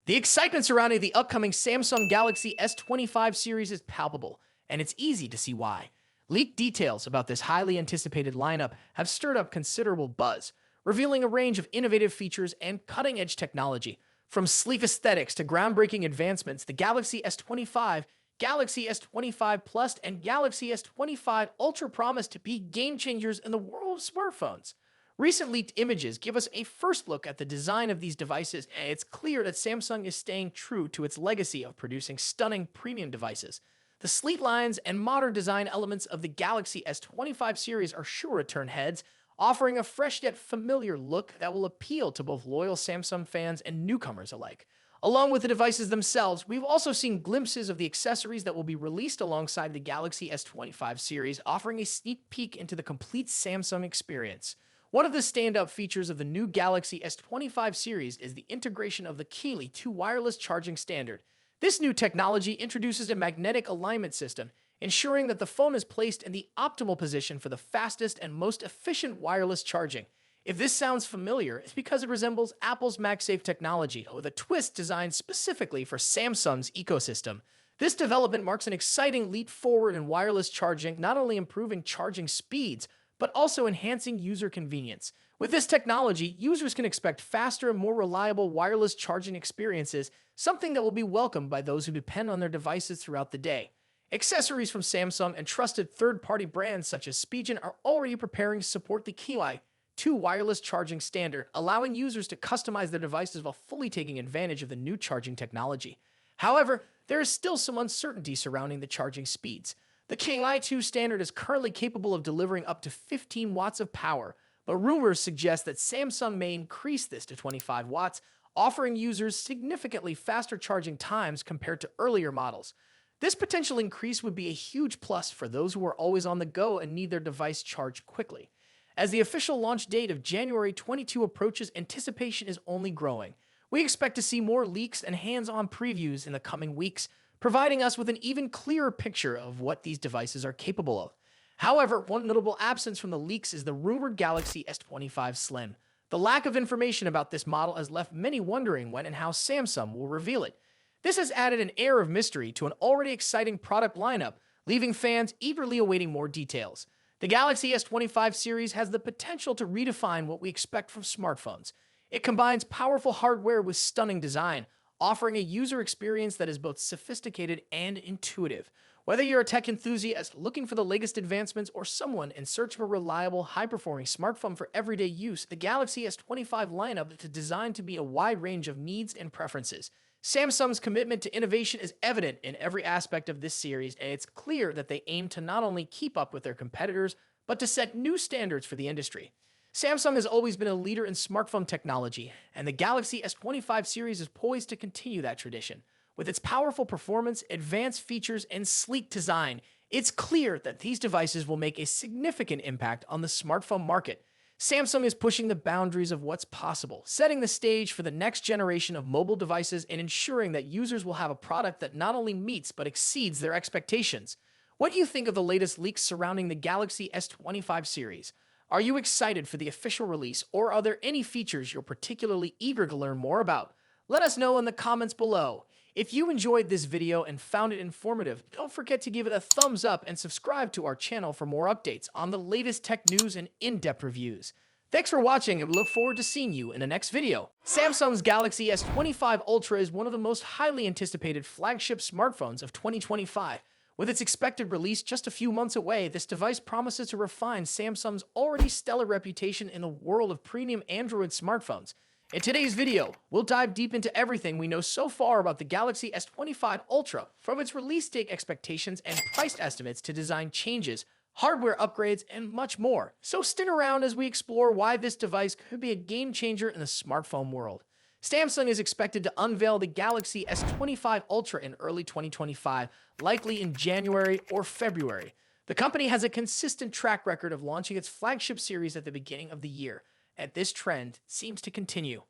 The excitement surrounding the upcoming Samsung Galaxy S25 series is palpable, and it's easy to see why. Leaked details about this highly anticipated lineup have stirred up considerable buzz, revealing a range of innovative features and cutting-edge technology. From sleek aesthetics to groundbreaking advancements, the Galaxy S25, Galaxy S25 Plus, and Galaxy S25 Ultra promise to be game changers in the world of smartphones. Recent leaked images give us a first look at the design of these devices, and it's clear that Samsung is staying true to its legacy of producing stunning premium devices. The sleek lines and modern design elements of the Galaxy S25 series are sure to turn heads, offering a fresh yet familiar look that will appeal to both loyal Samsung fans and newcomers alike. Along with the devices themselves, we've also seen glimpses of the accessories that will be released alongside the Galaxy S25 series, offering a sneak peek into the complete Samsung experience. One of the standout features of the new Galaxy S25 series is the integration of the Keeley 2 wireless charging standard. This new technology introduces a magnetic alignment system, ensuring that the phone is placed in the optimal position for the fastest and most efficient wireless charging. If this sounds familiar, it's because it resembles Apple's MagSafe technology, with a twist designed specifically for Samsung's ecosystem. This development marks an exciting leap forward in wireless charging, not only improving charging speeds, but also enhancing user convenience. With this technology, users can expect faster and more reliable wireless charging experiences, something that will be welcomed by those who depend on their devices throughout the day. Accessories from Samsung and trusted third-party brands such as Spigen are already preparing to support the Keeley 2 wireless charging standard, allowing users to customize their devices while fully taking advantage of the new charging technology. However, there is still some uncertainty surrounding the charging speeds. The Keeley 2 standard is currently capable of delivering up to 15 watts of power, but rumors suggest that Samsung may increase this to 25 watts, offering users significantly faster charging times compared to earlier models. This potential increase would be a huge plus for those who are always on the go and need their device charged quickly. As the official launch date of January 22 approaches, anticipation is only growing. We expect to see more leaks and hands-on previews in the coming weeks, providing us with an even clearer picture of what these devices are capable of. However, one notable absence from the leaks is the rumored Galaxy S25 Slim. The lack of information about this model has left many wondering when and how Samsung will reveal it. This has added an air of mystery to an already exciting product lineup, leaving fans eagerly awaiting more details. The Galaxy S25 series has the potential to redefine what we expect from smartphones. It combines powerful hardware with stunning design, offering a user experience that is both sophisticated and intuitive. Whether you're a tech enthusiast looking for the latest advancements or someone in search of a reliable, high-performing smartphone for everyday use, the Galaxy S25 lineup is designed to be a wide range of needs and preferences. Samsung's commitment to innovation is evident in every aspect of this series, and it's clear that they aim to not only keep up with their competitors, but to set new standards for the industry. Samsung has always been a leader in smartphone technology, and the Galaxy S25 series is poised to continue that tradition. With its powerful performance, advanced features, and sleek design, it's clear that these devices will make a significant impact on the smartphone market. Samsung is pushing the boundaries of what's possible, setting the stage for the next generation of mobile devices and ensuring that users will have a product that not only meets but exceeds their expectations. What do you think of the latest leaks surrounding the Galaxy S25 series? Are you excited for the official release, or are there any features you're particularly eager to learn more about? Let us know in the comments below. If you enjoyed this video and found it informative, don't forget to give it a thumbs up and subscribe to our channel for more updates on the latest tech news and in-depth reviews. Thanks for watching, and we look forward to seeing you in the next video. Samsung's Galaxy S25 Ultra is one of the most highly anticipated flagship smartphones of 2025. With its expected release just a few months away, this device promises to refine Samsung's already stellar reputation in the world of premium Android smartphones. In today's video, we'll dive deep into everything we know so far about the Galaxy S25 Ultra, from its release date expectations and price estimates to design changes, hardware upgrades, and much more. So stick around as we explore why this device could be a game changer in the smartphone world. Samsung is expected to unveil the Galaxy S25 Ultra in early 2025, likely in January or February. The company has a consistent track record of launching its flagship series at the beginning of the year, and this trend seems to continue.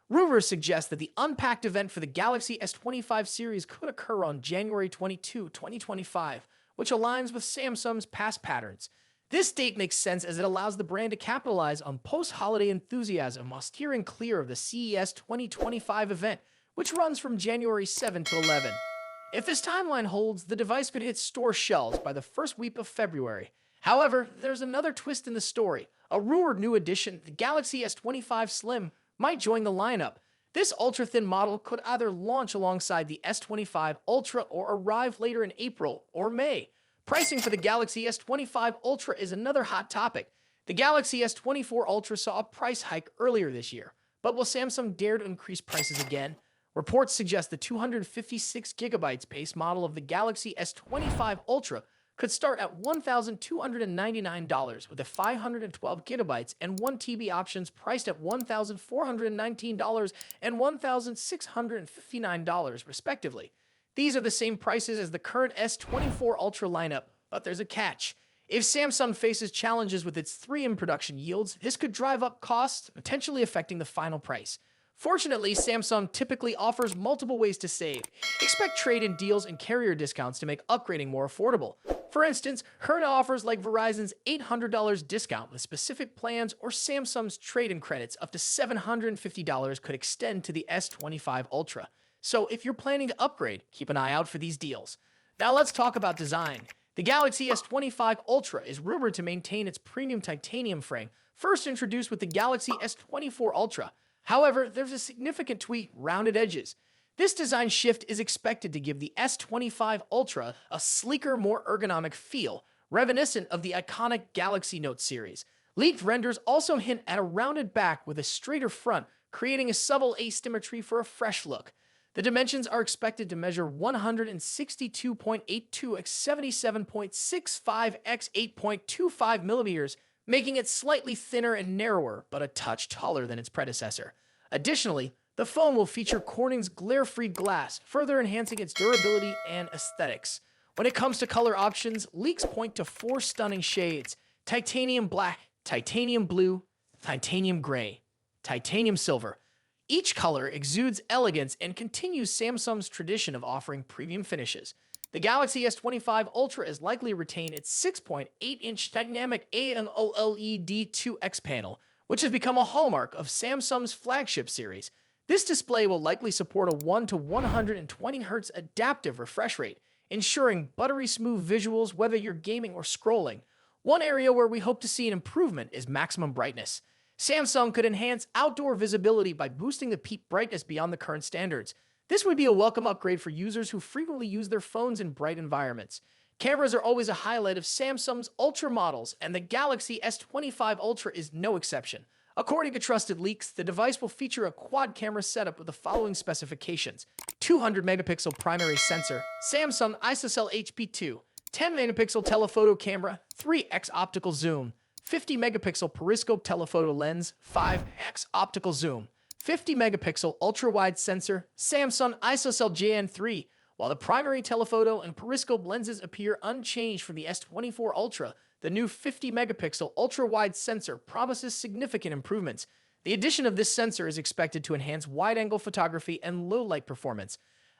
Rumors suggest that the Unpacked event for the Galaxy S25 series could occur on January 22, 2025, which aligns with Samsung's past patterns. This date makes sense as it allows the brand to capitalize on post-holiday enthusiasm while steering clear of the CES 2025 event, which runs from January 7 to 11. If this timeline holds, the device could hit store shelves by the first week of February. However, there's another twist in the story. A rumored new edition, the Galaxy S25 Slim, might join the lineup. This ultra-thin model could either launch alongside the S25 Ultra or arrive later in April or May. Pricing for the Galaxy S25 Ultra is another hot topic. The Galaxy S24 Ultra saw a price hike earlier this year, but will Samsung dare to increase prices again? Reports suggest the 256GB base model of the Galaxy S25 Ultra could start at $1,299 with a 512GB and 1TB options priced at $1,419 and $1,659 respectively. These are the same prices as the current S24 Ultra lineup, but there's a catch. If Samsung faces challenges with its 3M production yields, this could drive up costs, potentially affecting the final price. Fortunately, Samsung typically offers multiple ways to save. Expect trade-in deals and carrier discounts to make upgrading more affordable. For instance, Herna offers like Verizon's $800 discount with specific plans, or Samsung's trade-in credits up to $750 could extend to the S25 Ultra. So if you're planning to upgrade, keep an eye out for these deals. Now let's talk about design. The Galaxy S25 Ultra is rumored to maintain its premium titanium frame, first introduced with the Galaxy S24 Ultra. However, there's a significant tweak: rounded edges. This design shift is expected to give the S25 Ultra a sleeker, more ergonomic feel, reminiscent of the iconic Galaxy Note series. Leaked renders also hint at a rounded back with a straighter front, creating a subtle asymmetry for a fresh look. The dimensions are expected to measure 162.82 x 77.65 x 8.25 millimeters, making it slightly thinner and narrower, but a touch taller than its predecessor. Additionally, the phone will feature Corning's glare-free glass, further enhancing its durability and aesthetics. When it comes to color options, leaks point to 4 stunning shades: titanium black, titanium blue, titanium gray, titanium silver. Each color exudes elegance and continues Samsung's tradition of offering premium finishes. The Galaxy S25 Ultra is likely to retain its 6.8-inch dynamic AMOLED 2X panel, which has become a hallmark of Samsung's flagship series. This display will likely support a 1 to 120 Hz adaptive refresh rate, ensuring buttery-smooth visuals whether you're gaming or scrolling. One area where we hope to see an improvement is maximum brightness. Samsung could enhance outdoor visibility by boosting the peak brightness beyond the current standards. This would be a welcome upgrade for users who frequently use their phones in bright environments. Cameras are always a highlight of Samsung's Ultra models, and the Galaxy S25 Ultra is no exception. According to trusted leaks, the device will feature a quad-camera setup with the following specifications: 200-megapixel primary sensor, Samsung ISOCELL HP2, 10-megapixel telephoto camera, 3x optical zoom, 50-megapixel periscope telephoto lens, 5x optical zoom, 50-megapixel ultra-wide sensor, Samsung ISOCELL JN3. While the primary telephoto and periscope lenses appear unchanged from the S24 Ultra, the new 50-megapixel ultra-wide sensor promises significant improvements. The addition of this sensor is expected to enhance wide-angle photography and low-light performance.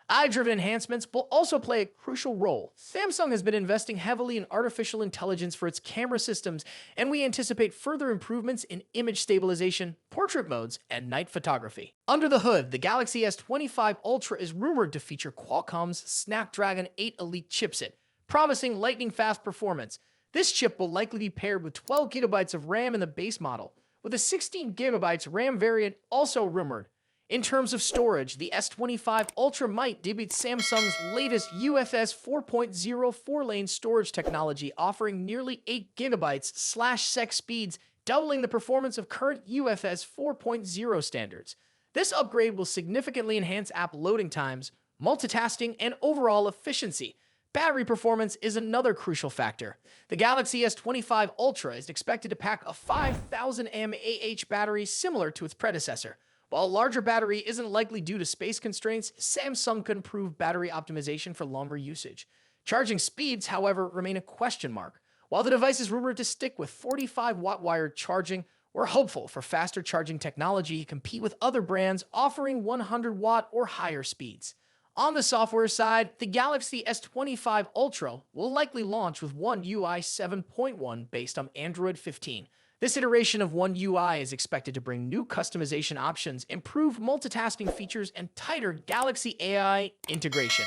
Eye-driven enhancements will also play a crucial role. Samsung has been investing heavily in artificial intelligence for its camera systems, and we anticipate further improvements in image stabilization, portrait modes, and night photography. Under the hood, the Galaxy S25 Ultra is rumored to feature Qualcomm's Snapdragon 8 Elite chipset, promising lightning-fast performance. This chip will likely be paired with 12GB of RAM in the base model, with a 16GB RAM variant also rumored. In terms of storage, the S25 Ultra might debut Samsung's latest UFS 4.0 4-lane storage technology, offering nearly 8GB/sec speeds, doubling the performance of current UFS 4.0 standards. This upgrade will significantly enhance app loading times, multitasking, and overall efficiency. Battery performance is another crucial factor. The Galaxy S25 Ultra is expected to pack a 5000 mAh battery similar to its predecessor. While a larger battery isn't likely due to space constraints, Samsung could improve battery optimization for longer usage. Charging speeds, however, remain a question mark. While the device is rumored to stick with 45-watt wired charging, we're hopeful for faster charging technology to compete with other brands offering 100-watt or higher speeds. On the software side, the Galaxy S25 Ultra will likely launch with One UI 7.1 based on Android 15. This iteration of One UI is expected to bring new customization options, improved multitasking features, and tighter Galaxy AI integration.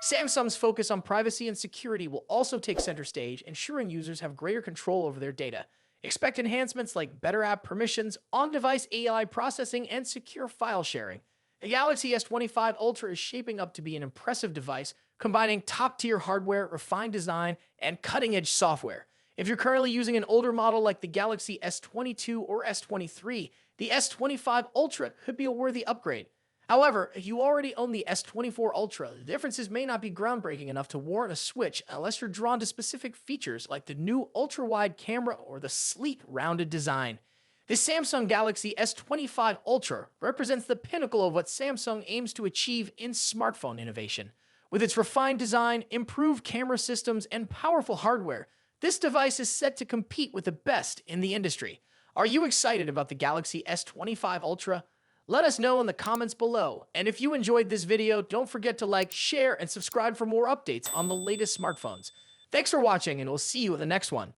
Samsung's focus on privacy and security will also take center stage, ensuring users have greater control over their data. Expect enhancements like better app permissions, on-device AI processing, and secure file sharing. The Galaxy S25 Ultra is shaping up to be an impressive device, combining top-tier hardware, refined design, and cutting-edge software. If you're currently using an older model like the Galaxy S22 or S23, the S25 Ultra could be a worthy upgrade. However, if you already own the S24 Ultra, the differences may not be groundbreaking enough to warrant a switch unless you're drawn to specific features like the new ultra-wide camera or the sleek, rounded design. The Samsung Galaxy S25 Ultra represents the pinnacle of what Samsung aims to achieve in smartphone innovation. With its refined design, improved camera systems, and powerful hardware, this device is set to compete with the best in the industry. Are you excited about the Galaxy S25 Ultra? Let us know in the comments below. And if you enjoyed this video, don't forget to like, share, and subscribe for more updates on the latest smartphones. Thanks for watching, and we'll see you in the next one.